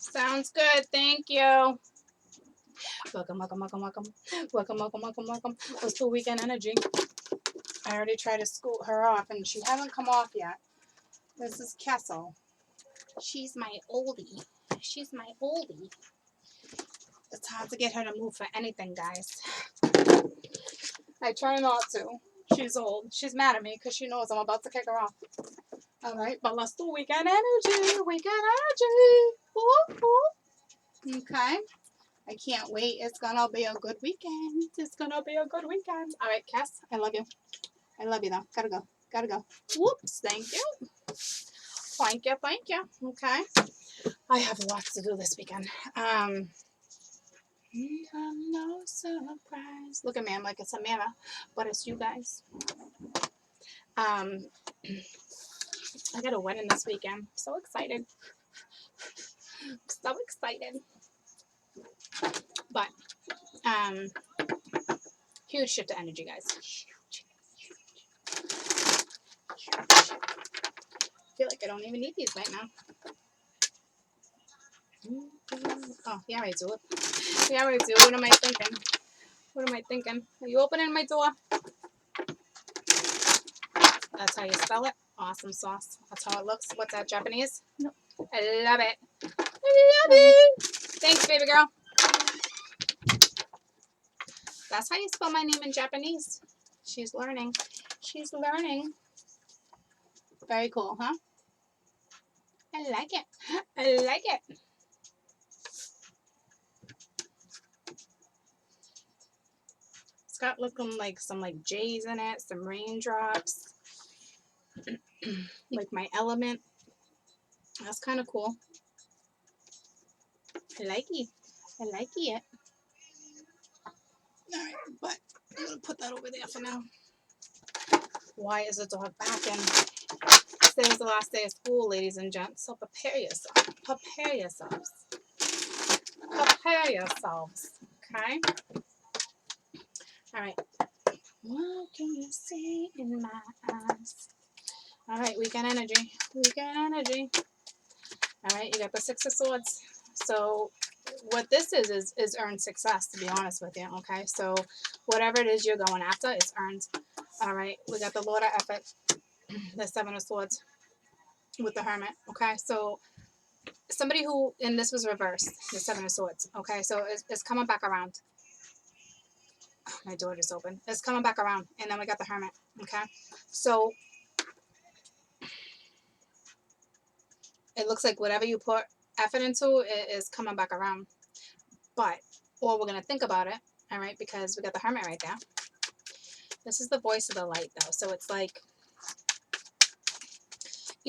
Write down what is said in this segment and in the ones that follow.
Sounds good. Thank you. Welcome, welcome, welcome, welcome. Welcome, welcome, welcome, welcome. Let's do weekend energy. I already tried to scoot her off, and she hasn't come off yet. This is Kessel. She's my oldie. She's my oldie. It's hard to get her to move for anything, guys. I try not to. She's old. She's mad at me because she knows I'm about to kick her off. All right, but let's do weekend energy. Weekend energy. Ooh, ooh. Okay. I can't wait. It's gonna be a good weekend. It's gonna be a good weekend. All right, Cass. I love you. I love you though. Gotta go. Gotta go. Whoops. Thank you. Thank you. Thank you. Okay. I have lots to do this weekend. No surprise. Look at me. I'm like it's a Samara, but it's you guys. I got a wedding this weekend. So excited. So excited. But huge shift to energy, guys. I feel like I don't even need these right now. Oh, yeah, I do it. Yeah, I do. What am I thinking? What am I thinking? Are you opening my door? That's how you spell it. Awesome sauce. That's how it looks. What's that, Japanese? No. I love it. I love it. Thanks, baby girl. That's how you spell my name in Japanese. She's learning. She's learning. Very cool, huh? I like it. I like it. It's got looking like some like J's in it, some raindrops, like my element. That's kind of cool. I like it. I like it. All right, but I'm gonna put that over there for now. Why is the dog barking? Today's the last day of school, ladies and gents. So prepare yourself. Prepare yourselves. Prepare yourselves. Okay. All right. What can you see in my eyes? All right, weekend energy. Weekend energy. All right, you got the Six of Swords. So what this is earned success, to be honest with you. Okay, so whatever it is you're going after, it's earned. All right, we got the Lord of Effort, the Seven of Swords with the Hermit. Okay, so somebody who, and this was reversed, the Seven of Swords. Okay, so it's coming back around. My door just opened. It's coming back around, and then we got the Hermit. Okay, so it looks like whatever you put effort into it is coming back around. But, or we're going to think about it, all right, because we got the Hermit right there. This is the voice of the light, though. So it's like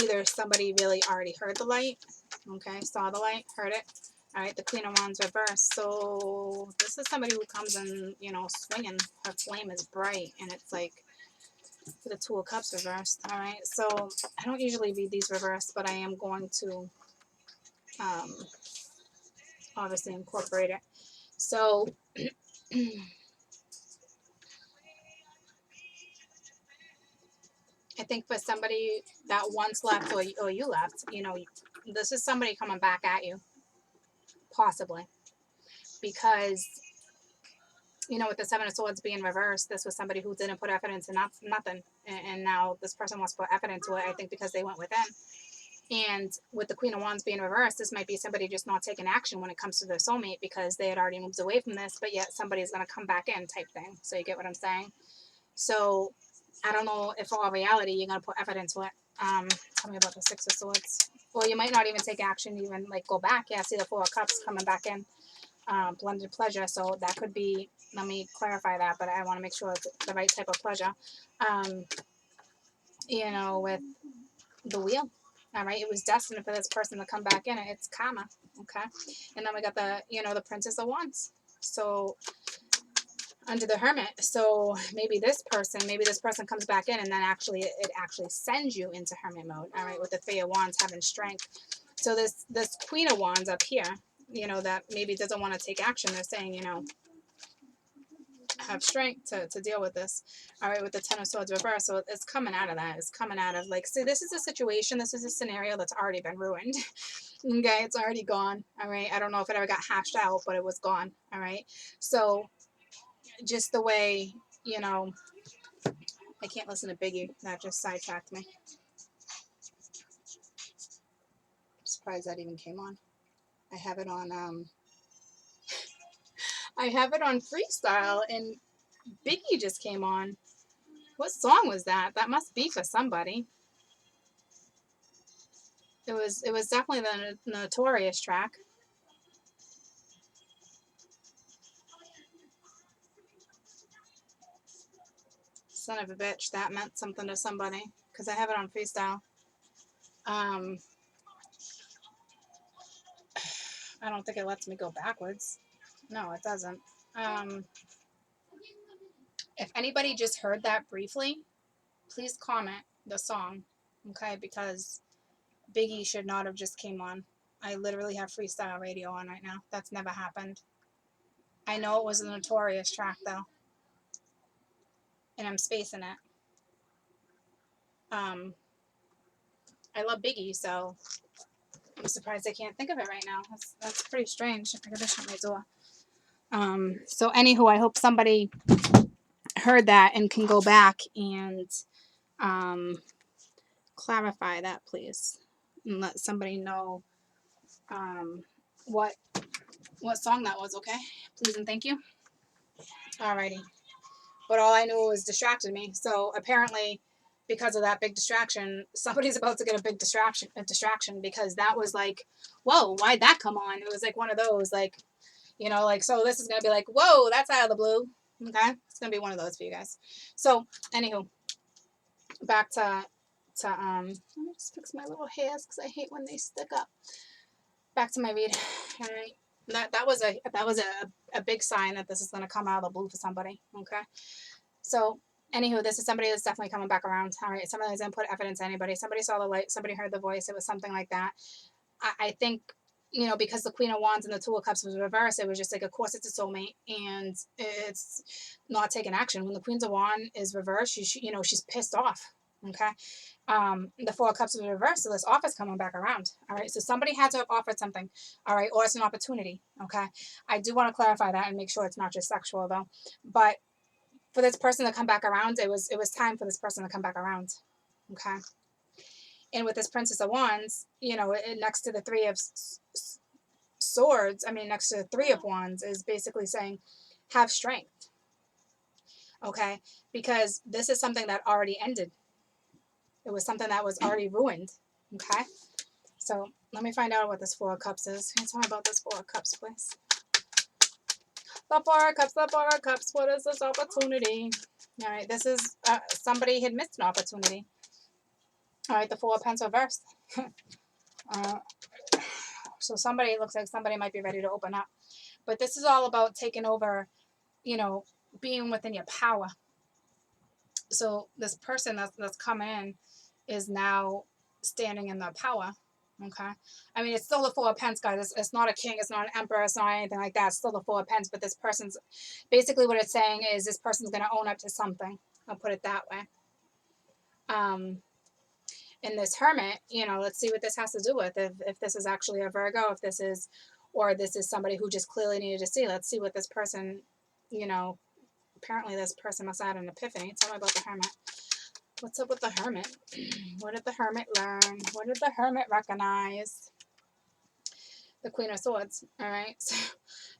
either somebody really already heard the light, okay, saw the light, heard it. All right, the Queen of Wands reversed. So this is somebody who comes in, you know, swinging. Her flame is bright, and it's like the Two of Cups reversed. All right, so I don't usually read these reversed, but I am going to obviously incorporate it. So I think for somebody that once left or you left, you know, this is somebody coming back at you, possibly. Because, you know, with the Seven of Swords being reversed, this was somebody who didn't put effort into nothing. And now this person wants to put effort into it, I think, because they went within. And with the Queen of Wands being reversed, this might be somebody just not taking action when it comes to their soulmate because they had already moved away from this, but yet somebody's going to come back in type thing. So you get what I'm saying? So I don't know if for all reality you're going to put effort into it. Tell me about the Six of Swords. Or you might not even take action, even like go back. Yeah, see the Four of Cups coming back in. Blended pleasure. So that could be, let me clarify that, but I want to make sure it's the right type of pleasure. You know, with the Wheel. All right, it was destined for this person to come back in. It's karma, okay? And then we got the, you know, the Princess of Wands. So under the Hermit. So maybe this person comes back in and then it actually sends you into Hermit mode. All right, with the Three of Wands having strength. So this Queen of Wands up here, you know, that maybe doesn't want to take action. They're saying, you know, have strength to deal with this. All right, with the Ten of Swords reverse. So it's coming out of that. It's coming out of like, see, this is a situation, this is a scenario that's already been ruined. Okay, it's already gone. All right, I don't know if it ever got hashed out, but it was gone. All right, so just the way, you know, I can't listen to Biggie. That just sidetracked me. I'm surprised that even came on. I have it on I have it on freestyle, and Biggie just came on. What song was that? That must be for somebody. It was definitely the Notorious track. Son of a bitch, that meant something to somebody because I have it on freestyle. I don't think it lets me go backwards. No, it doesn't. If anybody just heard that briefly, please comment the song, okay? Because Biggie should not have just came on. I literally have freestyle radio on right now. That's never happened. I know it was a Notorious track though, and I'm spacing it. I love Biggie, so I'm surprised I can't think of it right now. That's pretty strange. I gotta shut my door. So anywho, I hope somebody heard that and can go back and clarify that, please, and let somebody know what song that was. Okay, please and thank you. Alrighty, but all I knew was distracted me. So apparently, because of that big distraction, somebody's about to get a big distraction because that was like, whoa, why'd that come on? It was like one of those, like, you know, like, so this is gonna be like, whoa, that's out of the blue. Okay, it's gonna be one of those for you guys. So anywho, back to let me just fix my little hairs because I hate when they stick up. Back to my read. All right, that was a big sign that this is gonna come out of the blue for somebody. Okay, so anywho, this is somebody that's definitely coming back around. All right, somebody that's gonna put evidence to anybody. Somebody saw the light. Somebody heard the voice. It was something like that. I think, you know, because the Queen of Wands and the Two of Cups was reversed, it was just like, of course, it's a soulmate, and it's not taking action. When the Queen of Wands is reversed, you know, she's pissed off. Okay. The Four of Cups is reversed, so this offer's coming back around. All right. So somebody had to have offered something. All right. Or it's an opportunity. Okay. I do want to clarify that and make sure it's not just sexual though. But for this person to come back around, it was time for this person to come back around. Okay. And with this Princess of Wands, you know, next to the Three of Swords, I mean, next to the Three of Wands is basically saying, have strength. Okay. Because this is something that already ended. It was something that was already ruined. Okay. So let me find out what this Four of Cups is. Can you tell me about this Four of Cups, please? The Four of Cups, the Four of Cups. What is this opportunity? All right. This is somebody had missed an opportunity. All right. The Four of Pentacles reversed. So somebody, looks like somebody might be ready to open up. But this is all about taking over, you know, being within your power. So this person that's coming in is now standing in their power. Okay. I mean, it's still the Four of Pentacles, guys. It's not a king. It's not an emperor. It's not anything like that. It's still the Four of Pentacles. But this person's, basically what it's saying is this person's going to own up to something. I'll put it that way. In this Hermit, you know, let's see what this has to do with. If this is actually a Virgo, if this is, or this is somebody who just clearly needed to see. Let's see what this person, you know, apparently this person must have had an epiphany. Tell me about the Hermit. What's up with the Hermit? What did the Hermit learn? What did the Hermit recognize? The Queen of Swords. All right. So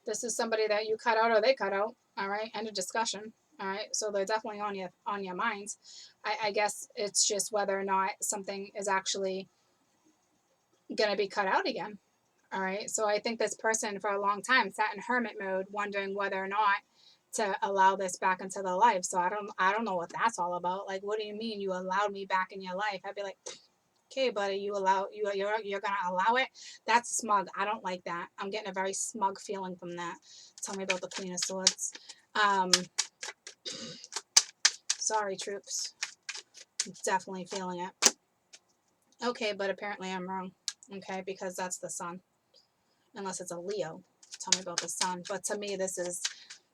this is somebody that you cut out or they cut out. All right. End of discussion. All right. So they're definitely on your minds. I guess it's just whether or not something is actually going to be cut out again. All right. So I think this person for a long time sat in hermit mode, wondering whether or not to allow this back into their life. So I don't know what that's all about. Like, what do you mean you allowed me back in your life? I'd be like, okay, buddy, you're gonna allow it? That's smug. I don't like that. I'm getting a very smug feeling from that. Tell me about the Queen of Swords. Sorry, troops. I'm definitely feeling it. Okay, but apparently I'm wrong. Okay, because that's the sun. Unless it's a Leo. Tell me about the sun. But to me, this is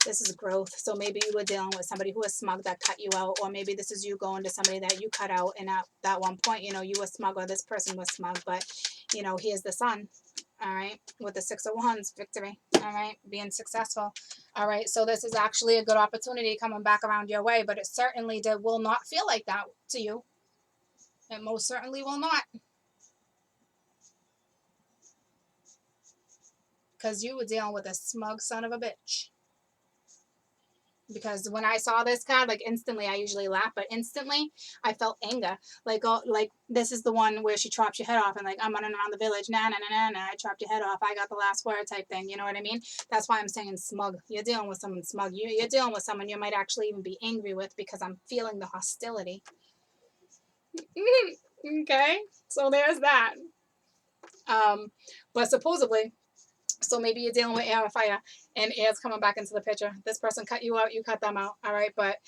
This is growth. So maybe you were dealing with somebody who was smug that cut you out, or maybe this is you going to somebody that you cut out, and at that one point, you know, you were smug or this person was smug, but, you know, here's the sun, all right, with the 6 of Wands, victory, all right, being successful, all right, so this is actually a good opportunity coming back around your way, but it certainly will not feel like that to you. It most certainly will not. Because you were dealing with a smug son of a bitch. Because when I saw this card, like instantly, I usually laugh, but instantly I felt anger. Like, oh, like this is the one where she chops your head off and like, I'm running around the village, nah, nah, nah, nah, nah, I chopped your head off, I got the last word type thing. You know what I mean? That's why I'm saying smug. You're dealing with someone smug. You're dealing with someone you might actually even be angry with because I'm feeling the hostility. Okay, so there's that. But supposedly, so maybe you're dealing with air or fire, and air's coming back into the picture. This person cut you out, you cut them out. All right, but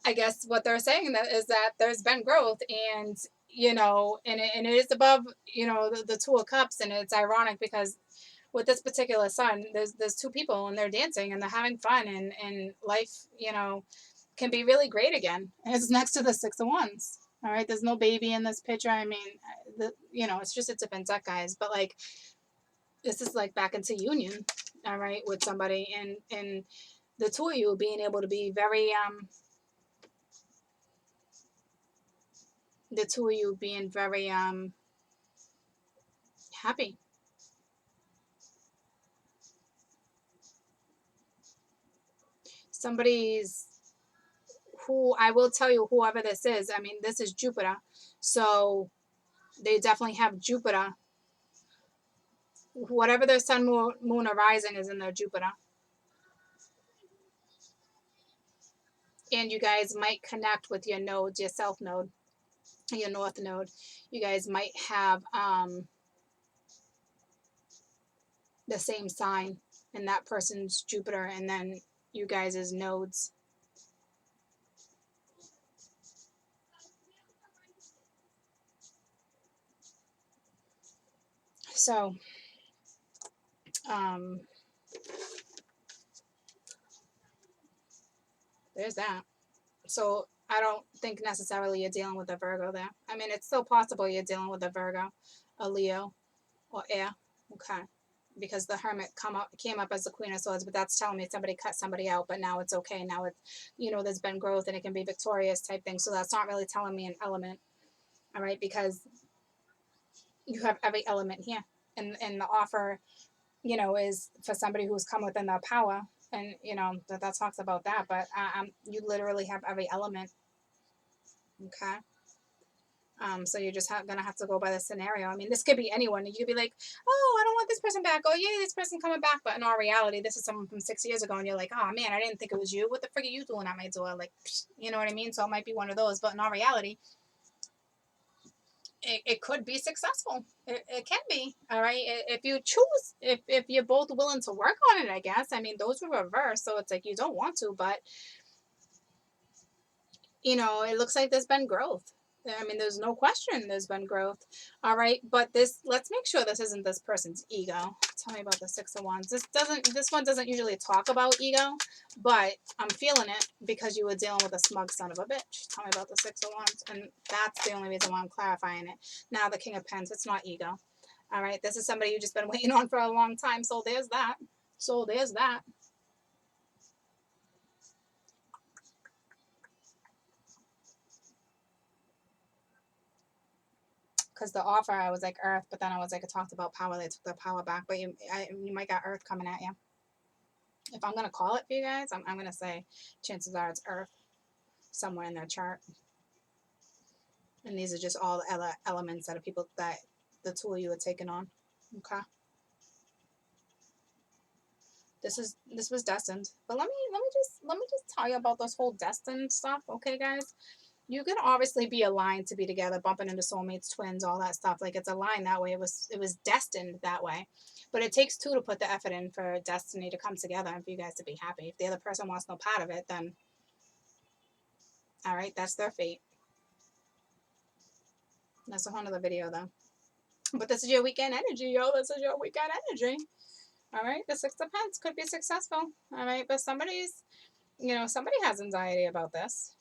I guess what they're saying that is that there's been growth, and you know, and it is above, you know, the 2 of Cups, and it's ironic because with this particular sun, there's 2 people and they're dancing and they're having fun, and life, you know, can be really great again. And it's next to the 6 of Wands. All right, there's no baby in this picture. I mean, you know, it's just a different deck, guys. But like, this is like back into union, all right, with somebody, and the 2 of you being able to be very the 2 of you being very happy. Somebody's, who I will tell you, whoever this is, I mean, this is Jupiter, so they definitely have Jupiter. Whatever their sun, moon or rising is in their Jupiter. And you guys might connect with your nodes, your south node, your north node. You guys might have the same sign in that person's Jupiter, and then you guys' nodes. So, there's that. So I don't think necessarily you're dealing with a Virgo there. I mean, it's still possible you're dealing with a Virgo, a Leo, or air. Okay. Because the Hermit came up as the Queen of Swords, but that's telling me somebody cut somebody out, but now it's okay. Now it's, you know, there's been growth and it can be victorious type thing. So that's not really telling me an element. All right. Because you have every element here. And the offer, you know, is for somebody who's come within their power. And, you know, that talks about that. But you literally have every element. Okay. So you're just gonna have to go by the scenario. I mean, this could be anyone. You could be like, oh, I don't want this person back. Oh, yeah, this person coming back. But in all reality, this is someone from 6 years ago. And you're like, oh, man, I didn't think it was you. What the frick are you doing at my door? Like, you know what I mean? So it might be one of those. But in all reality, it could be successful. It can be. All right. If you choose, if you're both willing to work on it, I guess. I mean, those were reversed. So it's like you don't want to. But, you know, it looks like there's been growth. I mean, there's no question there's been growth. All right. But let's make sure this isn't this person's ego. Tell me about the 6 of Wands. This one doesn't usually talk about ego, but I'm feeling it because you were dealing with a smug son of a bitch. Tell me about the 6 of Wands. And that's the only reason why I'm clarifying it. Now the King of Pens, it's not ego. All right. This is somebody you've just been waiting on for a long time. So there's that. So there's that. Because the offer, I was like Earth, but then I was like, it talked about power. They took the power back, but you might got Earth coming at you. If I'm gonna call it for you guys, I'm gonna say chances are it's Earth somewhere in their chart, and these are just all the elements that are people that the 2 of you are taking on. Okay, this was destined, but let me just tell you about this whole destined stuff. Okay, guys. You can obviously be aligned to be together, bumping into soulmates, twins, all that stuff. Like it's aligned that way. It was destined that way. But it takes 2 to put the effort in for destiny to come together and for you guys to be happy. If the other person wants no part of it, then all right, that's their fate. That's a whole nother video though. But this is your weekend energy, yo. This is your weekend energy. All right, the Six of Pentacles could be successful. All right, but somebody's, somebody has anxiety about this.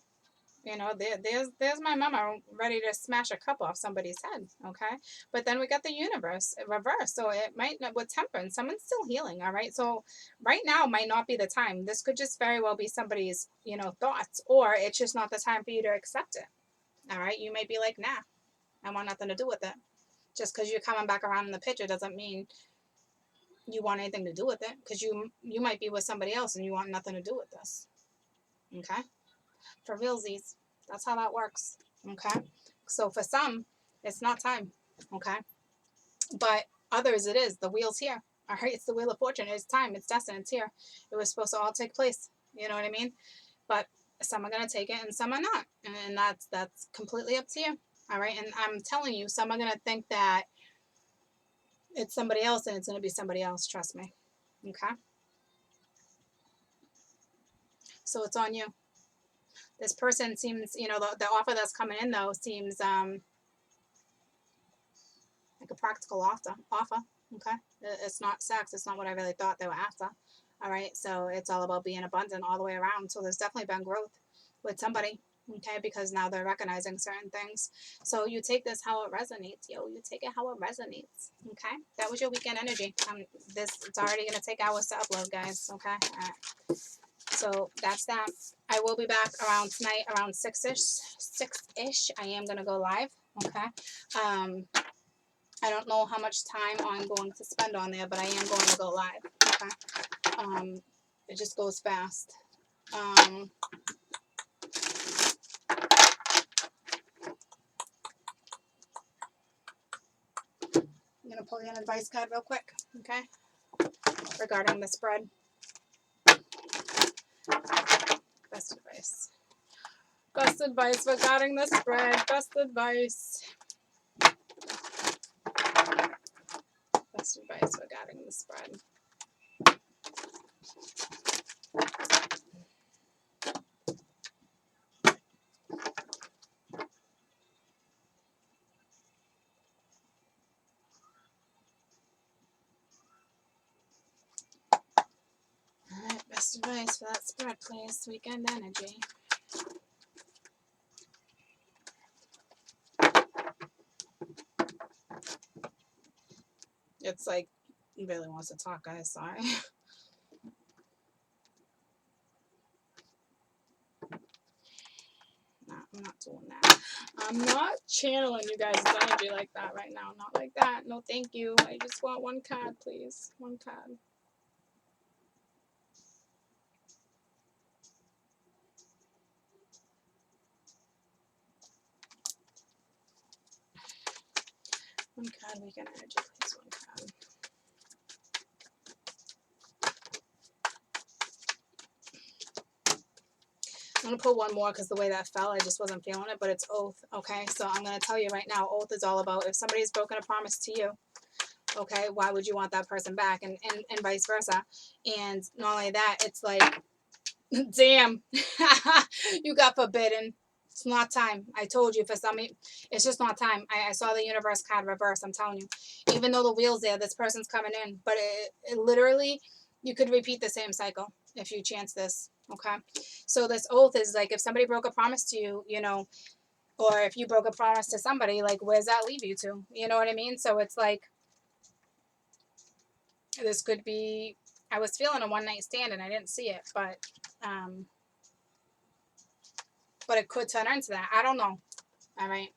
There's my mama ready to smash a cup off somebody's head. Okay, but then we got the universe reverse, so it might not with temperance. Someone's still healing. All right, so right now might not be the time. This could just very well be somebody's thoughts, or it's just not the time for you to accept it. All right, you may be like, nah, I want nothing to do with it. Just because you're coming back around in the picture doesn't mean you want anything to do with it, because you might be with somebody else and you want nothing to do with this. Okay, for realsies, that's how that works. Okay, so for some it's not time. Okay, but others it is. The wheel's here. All right, it's the wheel of fortune. It's time. It's destined. It's here. It was supposed to all take place. You know what I mean? But some are gonna take it and some are not, and that's completely up to you. All right, and I'm telling you, some are gonna think that it's somebody else and it's gonna be somebody else. Trust me. Okay, so it's on you. This person seems, the offer that's coming in though seems like a practical offer. Okay, it's not sex. It's not what I really thought they were after. All right, so it's all about being abundant all the way around. So there's definitely been growth with somebody. Okay, because now they're recognizing certain things. So you take this how it resonates, yo. You take it how it resonates. Okay, that was your weekend energy. It's already gonna take hours to upload, guys. Okay, all right. So that's that. I will be back around tonight, around 6-ish. I am gonna go live. Okay. I don't know how much time I'm going to spend on there, but I am going to go live. Okay. It just goes fast. I'm gonna pull you an advice card real quick. Okay. Regarding the spread. Best advice. Best advice regarding the spread. Best advice. Best advice regarding the spread. Alright, best advice for that spread, please. Weekend energy. It's like he really wants to talk, guys. Sorry. No, I'm not doing that. I'm not channeling you guys' energy like that right now. Not like that. No, thank you. I just want one card, please. One card. One card, weekend energy, please. One card. I'm going to put one more because the way that fell, I just wasn't feeling it, but it's oath, okay? So I'm going to tell you right now, oath is all about if somebody's broken a promise to you, okay, why would you want that person back, and vice versa. And not only that, it's like, damn, you got forbidden. It's not time. I told you, for some, it's just not time. I saw the universe card reverse, I'm telling you. Even though the wheel's there, this person's coming in, but it literally, you could repeat the same cycle if you chance this. Okay, so this oath is like if somebody broke a promise to you, or if you broke a promise to somebody, like where's that leave you to? You know what I mean? So it's like this could be. I was feeling a one night stand and I didn't see it, but it could turn into that. I don't know. All right.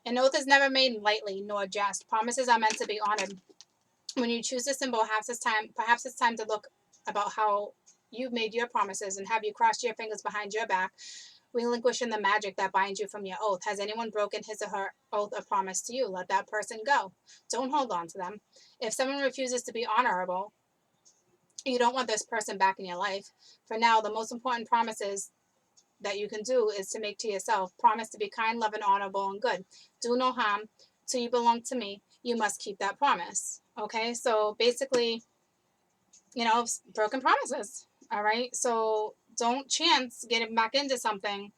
An oath is never made lightly nor jest. Promises are meant to be honored. When you choose this symbol, perhaps it's time to look about how you've made your promises and have you crossed your fingers behind your back, relinquishing the magic that binds you from your oath. Has anyone broken his or her oath or promise to you? Let that person go. Don't hold on to them. If someone refuses to be honorable, you don't want this person back in your life. For now, the most important promises that you can do is to make to yourself. Promise to be kind, loving, honorable, and good. Do no harm. Till you belong to me, you must keep that promise. Okay, so basically, broken promises. All right, so don't chance getting back into something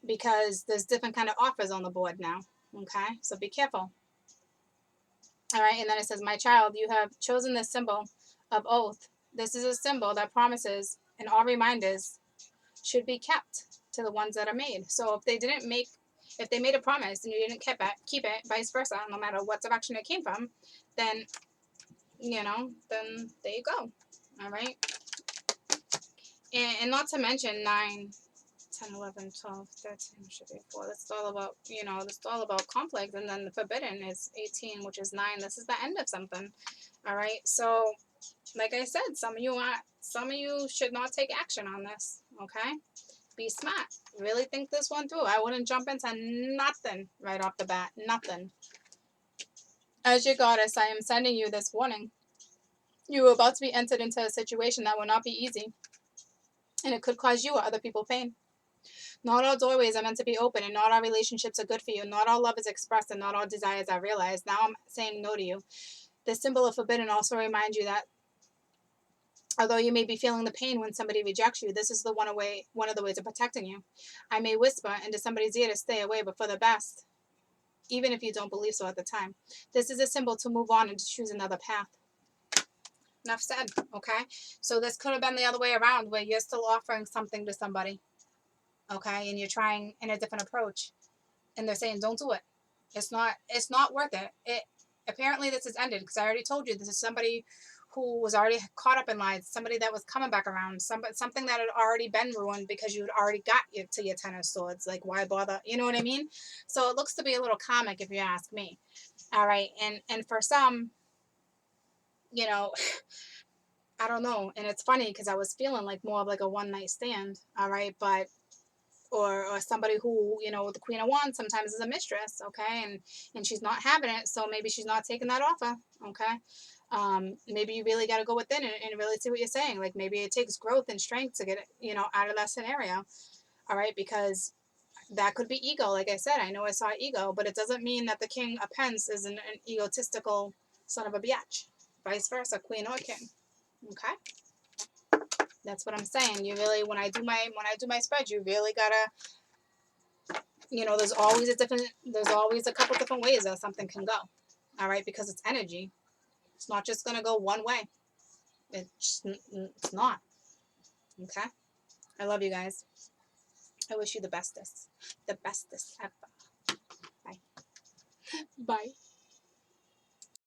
because there's different kind of offers on the board now. Okay, so be careful. All right, and then it says, my child, you have chosen this symbol of oath. This is a symbol that promises and all reminders should be kept to the ones that are made. So if they made a promise and you didn't keep it, vice versa, no matter what direction it came from, then, then there you go. All right. And not to mention 9, 10, 11, 12, 13, should be 4. That's all about, this is all about conflict. And then the forbidden is 18, which is 9. This is the end of something. All right. So, like I said, some of you should not take action on this. Okay. Be smart. Really think this one through. I wouldn't jump into nothing right off the bat. Nothing. As your goddess, I am sending you this warning. You are about to be entered into a situation that will not be easy, and it could cause you or other people pain. Not all doorways are meant to be open, and not all relationships are good for you. Not all love is expressed, and not all desires are realized. Now I'm saying no to you. This symbol of forbidden also reminds you that although you may be feeling the pain when somebody rejects you, this is one of the ways of protecting you. I may whisper into somebody's ear to stay away, but for the best, even if you don't believe so at the time. This is a symbol to move on and to choose another path. Enough said, okay? So this could have been the other way around, where you're still offering something to somebody, okay? And you're trying in a different approach, and they're saying, don't do it. It's not worth it. Apparently this has ended, because I already told you this is somebody who was already caught up in lies, somebody that was coming back around, something that had already been ruined because you'd already got to your 10 of swords. Like, why bother? You know what I mean? So it looks to be a little comic, if you ask me. All right. And for some, I don't know. And it's funny because I was feeling like more of like a one night stand. All right. But or somebody who, the Queen of Wands sometimes is a mistress, okay, and she's not having it, so maybe she's not taking that offer, okay. Maybe you really got to go within and really see what you're saying. Like, maybe it takes growth and strength to get it, out of that scenario, all right, because that could be ego. Like I said, I know I saw ego, but it doesn't mean that the King of Pence is an egotistical son of a biatch. Vice versa, Queen or King, okay. That's what I'm saying. You really, when I do my spread, you really gotta, there's always a couple different ways that something can go. All right, because it's energy. It's not just gonna go one way. It's not. Okay. I love you guys. I wish you the bestest ever. Bye. Bye.